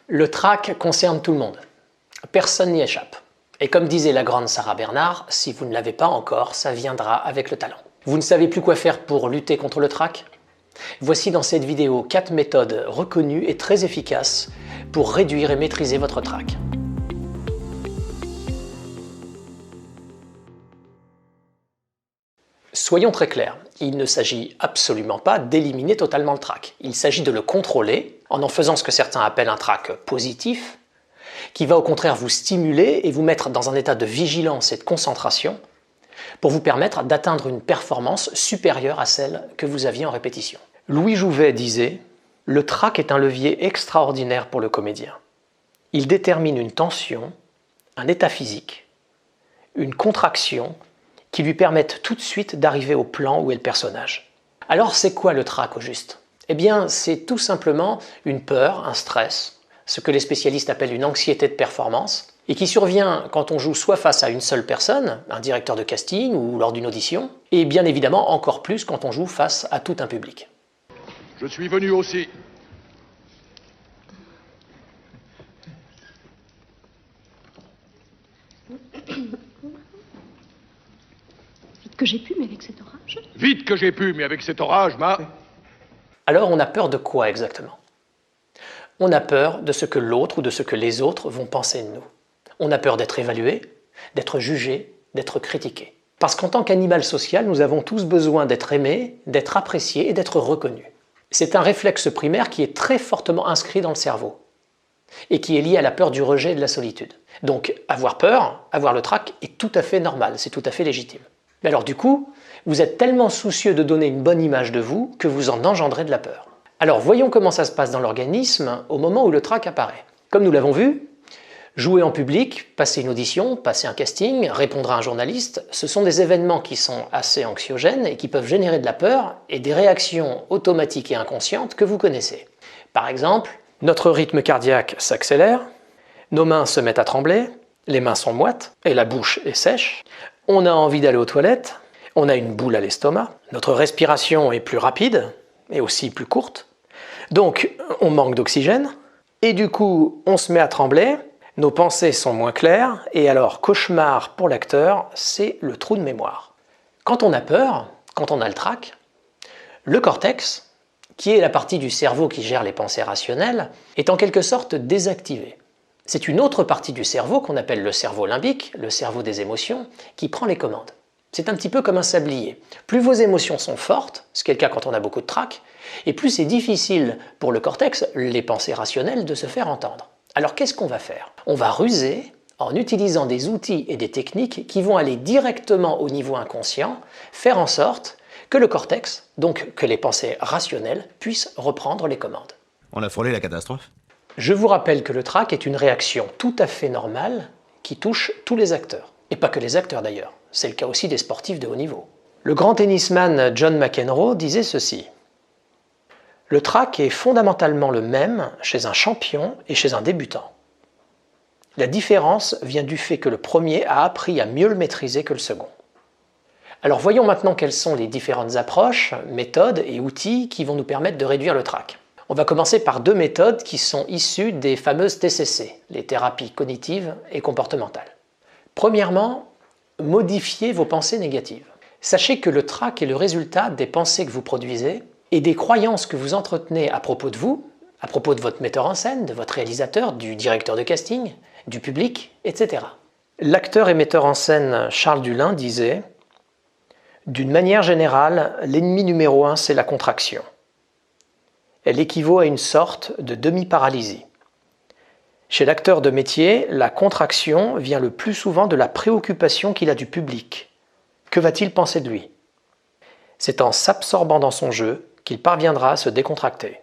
Le trac concerne tout le monde. Personne n'y échappe. Et comme disait la grande Sarah Bernard, si vous ne l'avez pas encore, ça viendra avec le talent. Vous ne savez plus quoi faire pour lutter contre le trac? Voici dans cette vidéo 4 méthodes reconnues et très efficaces pour réduire et maîtriser votre trac. Soyons très clairs, il ne s'agit absolument pas d'éliminer totalement le trac. Il s'agit de le contrôler en faisant ce que certains appellent un trac positif, qui va au contraire vous stimuler et vous mettre dans un état de vigilance et de concentration pour vous permettre d'atteindre une performance supérieure à celle que vous aviez en répétition. Louis Jouvet disait « Le trac est un levier extraordinaire pour le comédien. Il détermine une tension, un état physique, une contraction qui lui permettent tout de suite d'arriver au plan où est le personnage. » Alors c'est quoi le trac au juste? Eh bien c'est tout simplement une peur, un stress, ce que les spécialistes appellent une anxiété de performance, et qui survient quand on joue soit face à une seule personne, un directeur de casting ou lors d'une audition, et bien évidemment encore plus quand on joue face à tout un public. Je suis venu aussi. Vite que j'ai pu, mais avec cet orage. Vite que j'ai pu, mais avec cet orage, Alors on a peur de quoi exactement? On a peur de ce que l'autre ou de ce que les autres vont penser de nous. On a peur d'être évalué, d'être jugé, d'être critiqué. Parce qu'en tant qu'animal social, nous avons tous besoin d'être aimés, d'être appréciés et d'être reconnus. C'est un réflexe primaire qui est très fortement inscrit dans le cerveau et qui est lié à la peur du rejet et de la solitude. Donc avoir peur, avoir le trac est tout à fait normal, c'est tout à fait légitime. Mais alors du coup, vous êtes tellement soucieux de donner une bonne image de vous que vous en engendrez de la peur. Alors voyons comment ça se passe dans l'organisme au moment où le trac apparaît. Comme nous l'avons vu, jouer en public, passer une audition, passer un casting, répondre à un journaliste, ce sont des événements qui sont assez anxiogènes et qui peuvent générer de la peur et des réactions automatiques et inconscientes que vous connaissez. Par exemple, notre rythme cardiaque s'accélère, nos mains se mettent à trembler, les mains sont moites et la bouche est sèche, on a envie d'aller aux toilettes, on a une boule à l'estomac, notre respiration est plus rapide et aussi plus courte, donc on manque d'oxygène et du coup on se met à trembler. Nos pensées sont moins claires, et alors cauchemar pour l'acteur, c'est le trou de mémoire. Quand on a peur, quand on a le trac, le cortex, qui est la partie du cerveau qui gère les pensées rationnelles, est en quelque sorte désactivé. C'est une autre partie du cerveau qu'on appelle le cerveau limbique, le cerveau des émotions, qui prend les commandes. C'est un petit peu comme un sablier. Plus vos émotions sont fortes, ce qui est le cas quand on a beaucoup de trac, et plus c'est difficile pour le cortex, les pensées rationnelles, de se faire entendre. Alors qu'est-ce qu'on va faire? On va ruser en utilisant des outils et des techniques qui vont aller directement au niveau inconscient, faire en sorte que le cortex, donc que les pensées rationnelles, puissent reprendre les commandes. On a frôlé la catastrophe? Je vous rappelle que le trac est une réaction tout à fait normale qui touche tous les acteurs. Et pas que les acteurs d'ailleurs, c'est le cas aussi des sportifs de haut niveau. Le grand tennisman John McEnroe disait ceci: le trac est fondamentalement le même chez un champion et chez un débutant. La différence vient du fait que le premier a appris à mieux le maîtriser que le second. Alors voyons maintenant quelles sont les différentes approches, méthodes et outils qui vont nous permettre de réduire le trac. On va commencer par deux méthodes qui sont issues des fameuses TCC, les thérapies cognitives et comportementales. Premièrement, modifiez vos pensées négatives. Sachez que le trac est le résultat des pensées que vous produisez et des croyances que vous entretenez à propos de vous, à propos de votre metteur en scène, de votre réalisateur, du directeur de casting, du public, etc. L'acteur et metteur en scène Charles Dullin disait « D'une manière générale, l'ennemi numéro 1, c'est la contraction. Elle équivaut à une sorte de demi-paralysie. Chez l'acteur de métier, la contraction vient le plus souvent de la préoccupation qu'il a du public. Que va-t-il penser de lui? C'est en s'absorbant dans son jeu qu'il parviendra à se décontracter. »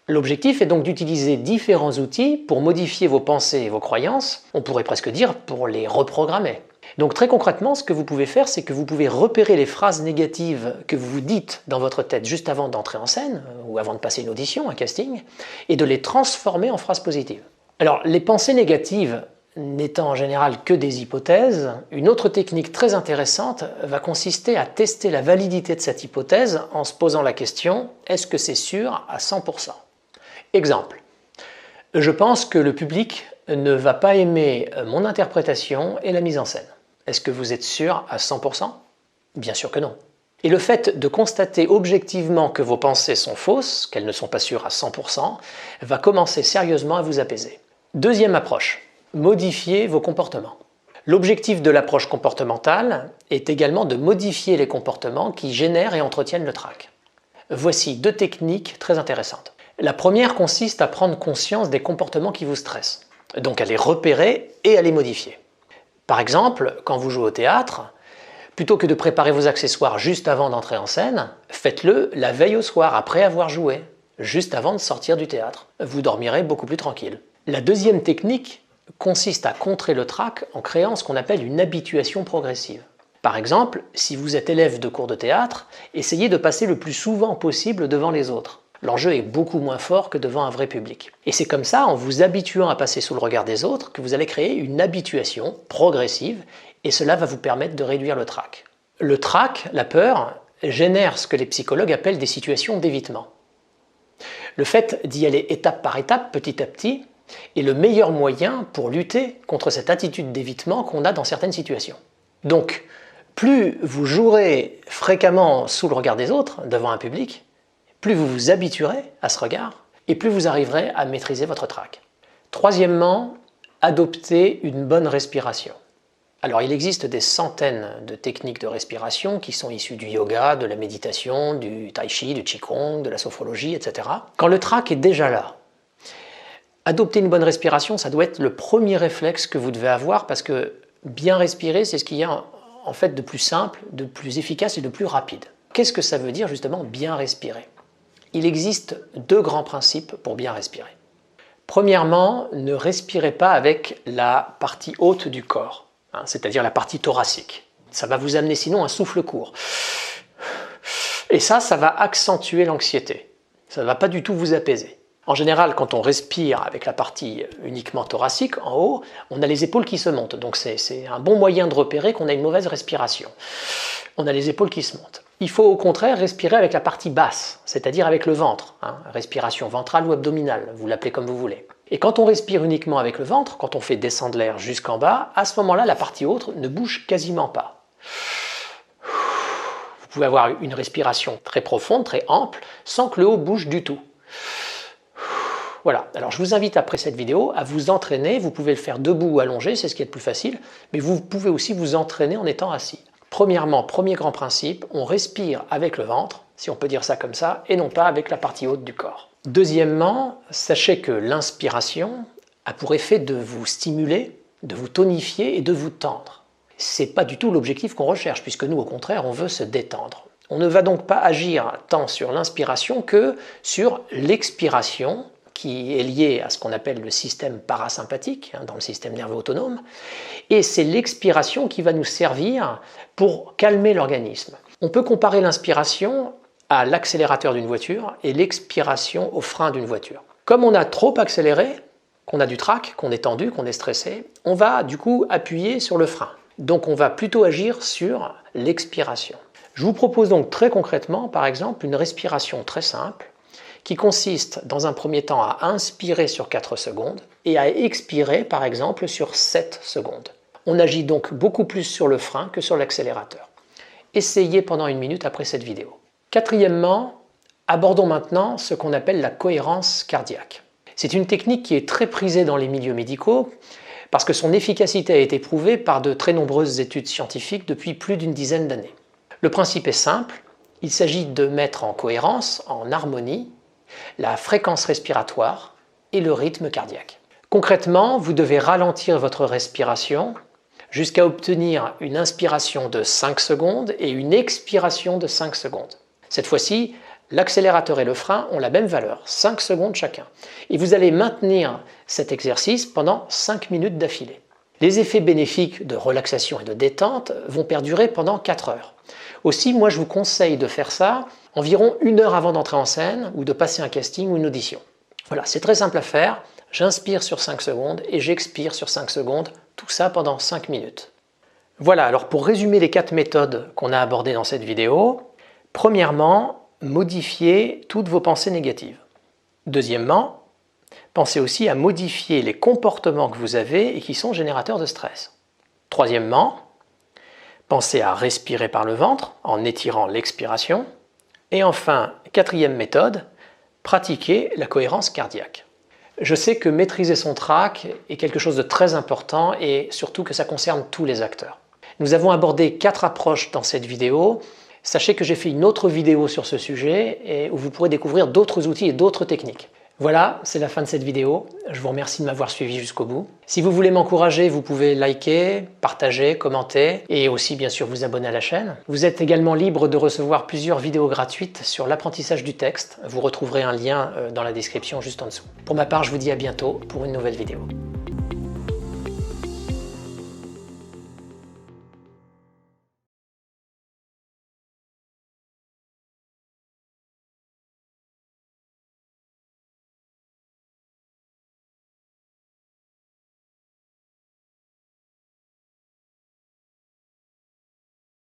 L'objectif est donc d'utiliser différents outils pour modifier vos pensées et vos croyances, on pourrait presque dire pour les reprogrammer. Donc très concrètement, ce que vous pouvez faire, c'est que vous pouvez repérer les phrases négatives que vous vous dites dans votre tête juste avant d'entrer en scène, ou avant de passer une audition, un casting, et de les transformer en phrases positives. Alors les pensées négatives n'étant en général que des hypothèses, une autre technique très intéressante va consister à tester la validité de cette hypothèse en se posant la question « est-ce que c'est sûr à 100%? Exemple. Je pense que le public ne va pas aimer mon interprétation et la mise en scène. Est-ce que vous êtes sûr à 100%? Bien sûr que non. Et le fait de constater objectivement que vos pensées sont fausses, qu'elles ne sont pas sûres à 100%, va commencer sérieusement à vous apaiser. Deuxième approche, modifier vos comportements. L'objectif de l'approche comportementale est également de modifier les comportements qui génèrent et entretiennent le trac. Voici 2 techniques très intéressantes. La première consiste à prendre conscience des comportements qui vous stressent, donc à les repérer et à les modifier. Par exemple, quand vous jouez au théâtre, plutôt que de préparer vos accessoires juste avant d'entrer en scène, faites-le la veille au soir après avoir joué, juste avant de sortir du théâtre. Vous dormirez beaucoup plus tranquille. La deuxième technique consiste à contrer le trac en créant ce qu'on appelle une habituation progressive. Par exemple, si vous êtes élève de cours de théâtre, essayez de passer le plus souvent possible devant les autres. L'enjeu est beaucoup moins fort que devant un vrai public. Et c'est comme ça, en vous habituant à passer sous le regard des autres, que vous allez créer une habituation progressive et cela va vous permettre de réduire le trac. Le trac, la peur, génère ce que les psychologues appellent des situations d'évitement. Le fait d'y aller étape par étape, petit à petit, est le meilleur moyen pour lutter contre cette attitude d'évitement qu'on a dans certaines situations. Donc, plus vous jouerez fréquemment sous le regard des autres, devant un public, plus vous vous habituerez à ce regard et plus vous arriverez à maîtriser votre trac. Troisièmement, adoptez une bonne respiration. Alors, il existe des centaines de techniques de respiration qui sont issues du yoga, de la méditation, du tai chi, du qigong, de la sophrologie, etc. Quand le trac est déjà là, adopter une bonne respiration, ça doit être le premier réflexe que vous devez avoir parce que bien respirer, c'est ce qu'il y a en fait de plus simple, de plus efficace et de plus rapide. Qu'est-ce que ça veut dire justement bien respirer? Il existe 2 grands principes pour bien respirer. Premièrement, ne respirez pas avec la partie haute du corps, c'est-à-dire la partie thoracique. Ça va vous amener sinon un souffle court. Et ça va accentuer l'anxiété. Ça ne va pas du tout vous apaiser. En général, quand on respire avec la partie uniquement thoracique, en haut, on a les épaules qui se montent. Donc c'est un bon moyen de repérer qu'on a une mauvaise respiration. On a les épaules qui se montent. Il faut au contraire respirer avec la partie basse, c'est-à-dire avec le ventre. Respiration ventrale ou abdominale, vous l'appelez comme vous voulez. Et quand on respire uniquement avec le ventre, quand on fait descendre l'air jusqu'en bas, à ce moment-là, la partie haute ne bouge quasiment pas. Vous pouvez avoir une respiration très profonde, très ample, sans que le haut bouge du tout. Voilà, alors je vous invite après cette vidéo à vous entraîner, vous pouvez le faire debout ou allongé, c'est ce qui est le plus facile, mais vous pouvez aussi vous entraîner en étant assis. Premièrement, premier grand principe, on respire avec le ventre, si on peut dire ça comme ça, et non pas avec la partie haute du corps. Deuxièmement, sachez que l'inspiration a pour effet de vous stimuler, de vous tonifier et de vous tendre. Ce n'est pas du tout l'objectif qu'on recherche, puisque nous, au contraire, on veut se détendre. On ne va donc pas agir tant sur l'inspiration que sur l'expiration, qui est lié à ce qu'on appelle le système parasympathique, dans le système nerveux autonome, et c'est l'expiration qui va nous servir pour calmer l'organisme. On peut comparer l'inspiration à l'accélérateur d'une voiture et l'expiration au frein d'une voiture. Comme on a trop accéléré, qu'on a du trac, qu'on est tendu, qu'on est stressé, on va du coup appuyer sur le frein. Donc on va plutôt agir sur l'expiration. Je vous propose donc très concrètement, par exemple, une respiration très simple qui consiste dans un premier temps à inspirer sur 4 secondes et à expirer par exemple sur 7 secondes. On agit donc beaucoup plus sur le frein que sur l'accélérateur. Essayez pendant 1 minute après cette vidéo. Quatrièmement, abordons maintenant ce qu'on appelle la cohérence cardiaque. C'est une technique qui est très prisée dans les milieux médicaux parce que son efficacité a été prouvée par de très nombreuses études scientifiques depuis plus d'une dizaine d'années. Le principe est simple, il s'agit de mettre en cohérence, en harmonie, la fréquence respiratoire et le rythme cardiaque. Concrètement, vous devez ralentir votre respiration jusqu'à obtenir une inspiration de 5 secondes et une expiration de 5 secondes. Cette fois-ci, l'accélérateur et le frein ont la même valeur, 5 secondes chacun. Et vous allez maintenir cet exercice pendant 5 minutes d'affilée. Les effets bénéfiques de relaxation et de détente vont perdurer pendant 4 heures. Aussi, moi je vous conseille de faire ça environ 1 heure avant d'entrer en scène ou de passer un casting ou une audition. Voilà, c'est très simple à faire. J'inspire sur 5 secondes et j'expire sur 5 secondes, tout ça pendant 5 minutes. Voilà, alors pour résumer les 4 méthodes qu'on a abordées dans cette vidéo, premièrement, modifiez toutes vos pensées négatives. Deuxièmement, pensez aussi à modifier les comportements que vous avez et qui sont générateurs de stress. Troisièmement, pensez à respirer par le ventre en étirant l'expiration. Et enfin, quatrième méthode, pratiquez la cohérence cardiaque. Je sais que maîtriser son trac est quelque chose de très important et surtout que ça concerne tous les acteurs. Nous avons abordé 4 approches dans cette vidéo. Sachez que j'ai fait une autre vidéo sur ce sujet et où vous pourrez découvrir d'autres outils et d'autres techniques. Voilà, c'est la fin de cette vidéo. Je vous remercie de m'avoir suivi jusqu'au bout. Si vous voulez m'encourager, vous pouvez liker, partager, commenter et aussi bien sûr vous abonner à la chaîne. Vous êtes également libre de recevoir plusieurs vidéos gratuites sur l'apprentissage du texte. Vous retrouverez un lien dans la description juste en dessous. Pour ma part, je vous dis à bientôt pour une nouvelle vidéo.